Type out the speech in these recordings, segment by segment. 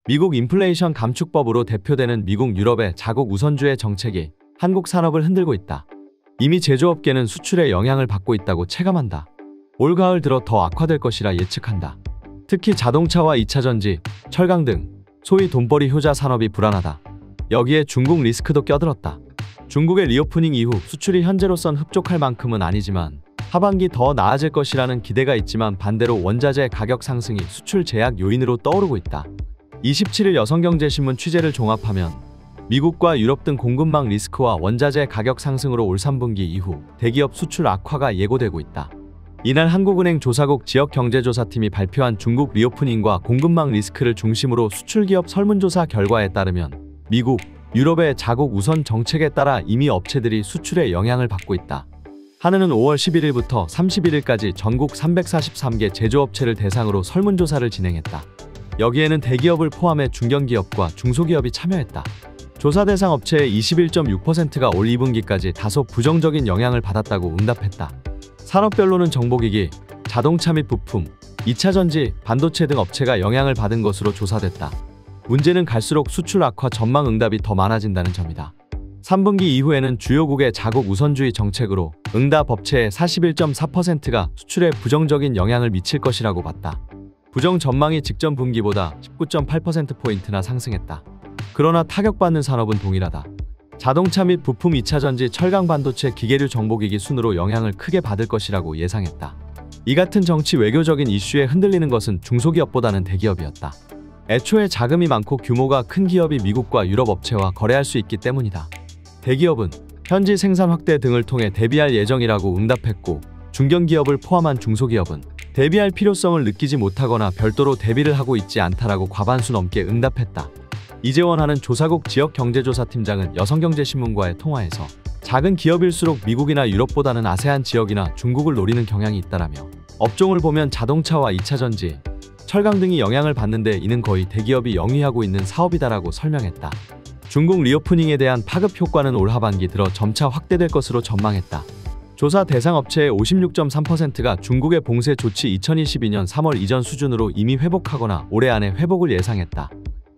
미국 인플레이션 감축법으로 대표되는 미국 유럽의 자국 우선주의 정책이 한국 산업을 흔들고 있다. 이미 제조업계는 수출에 영향을 받고 있다고 체감한다. 올 가을 들어 더 악화될 것이라 예측한다. 특히 자동차와 2차전지, 철강 등 소위 돈벌이 효자 산업이 불안하다. 여기에 중국 리스크도 껴들었다. 중국의 리오프닝 이후 수출이 현재로선 흡족할 만큼은 아니지만 하반기 더 나아질 것이라는 기대가 있지만 반대로 원자재 가격 상승이 수출 제약 요인으로 떠오르고 있다. 27일 여성경제신문 취재를 종합하면 미국과 유럽 등 공급망 리스크와 원자재 가격 상승으로 올 3분기 이후 대기업 수출 악화가 예고되고 있다. 이날 한국은행 조사국 지역경제조사팀이 발표한 중국 리오프닝과 공급망 리스크를 중심으로 수출기업 설문조사 결과에 따르면 미국, 유럽의 자국 우선 정책에 따라 이미 업체들이 수출에 영향을 받고 있다. 한은은 5월 11일부터 31일까지 전국 343개 제조업체를 대상으로 설문조사를 진행했다. 여기에는 대기업을 포함해 중견기업과 중소기업이 참여했다. 조사 대상 업체의 21.6%가 올 2분기까지 다소 부정적인 영향을 받았다고 응답했다. 산업별로는 정보기기, 자동차 및 부품, 2차전지, 반도체 등 업체가 영향을 받은 것으로 조사됐다. 문제는 갈수록 수출 악화 전망 응답이 더 많아진다는 점이다. 3분기 이후에는 주요국의 자국 우선주의 정책으로 응답 업체의 41.4%가 수출에 부정적인 영향을 미칠 것이라고 봤다. 부정 전망이 직전 분기보다 19.8%포인트나 상승했다. 그러나 타격받는 산업은 동일하다. 자동차 및 부품 2차전지, 철강 반도체, 기계류 정보기기 순으로 영향을 크게 받을 것이라고 예상했다. 이 같은 정치 외교적인 이슈에 흔들리는 것은 중소기업보다는 대기업이었다. 애초에 자금이 많고 규모가 큰 기업이 미국과 유럽 업체와 거래할 수 있기 때문이다. 대기업은 현지 생산 확대 등을 통해 대비할 예정이라고 응답했고 중견기업을 포함한 중소기업은 대비할 필요성을 느끼지 못하거나 별도로 대비를 하고 있지 않다라고 과반수 넘게 응답했다. 이재원 하는 조사국 지역경제조사팀장은 여성경제신문과의 통화에서 작은 기업일수록 미국이나 유럽보다는 아세안 지역이나 중국을 노리는 경향이 있다라며 업종을 보면 자동차와 2차전지, 철강 등이 영향을 받는데 이는 거의 대기업이 영위하고 있는 사업이다라고 설명했다. 중국 리오프닝에 대한 파급 효과는 올 하반기 들어 점차 확대될 것으로 전망했다. 조사 대상 업체의 56.3%가 중국의 봉쇄 조치 2022년 3월 이전 수준으로 이미 회복하거나 올해 안에 회복을 예상했다.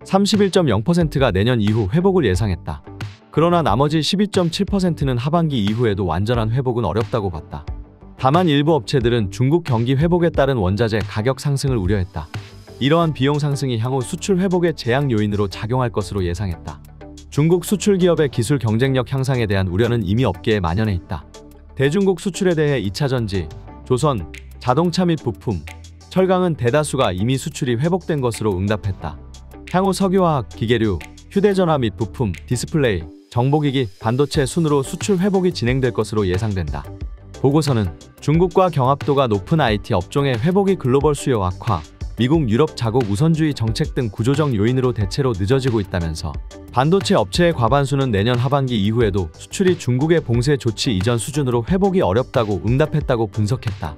31.0%가 내년 이후 회복을 예상했다. 그러나 나머지 12.7%는 하반기 이후에도 완전한 회복은 어렵다고 봤다. 다만 일부 업체들은 중국 경기 회복에 따른 원자재 가격 상승을 우려했다. 이러한 비용 상승이 향후 수출 회복의 제약 요인으로 작용할 것으로 예상했다. 중국 수출 기업의 기술 경쟁력 향상에 대한 우려는 이미 업계에 만연해 있다. 대중국 수출에 대해 2차전지, 조선, 자동차 및 부품, 철강은 대다수가 이미 수출이 회복된 것으로 응답했다. 향후 석유화학, 기계류, 휴대전화 및 부품, 디스플레이, 정보기기, 반도체 순으로 수출 회복이 진행될 것으로 예상된다. 보고서는 중국과 경합도가 높은 IT 업종의 회복이 글로벌 수요 악화, 미국, 유럽 자국 우선주의 정책 등 구조적 요인으로 대체로 늦어지고 있다면서 반도체 업체의 과반수는 내년 하반기 이후에도 수출이 중국의 봉쇄 조치 이전 수준으로 회복이 어렵다고 응답했다고 분석했다.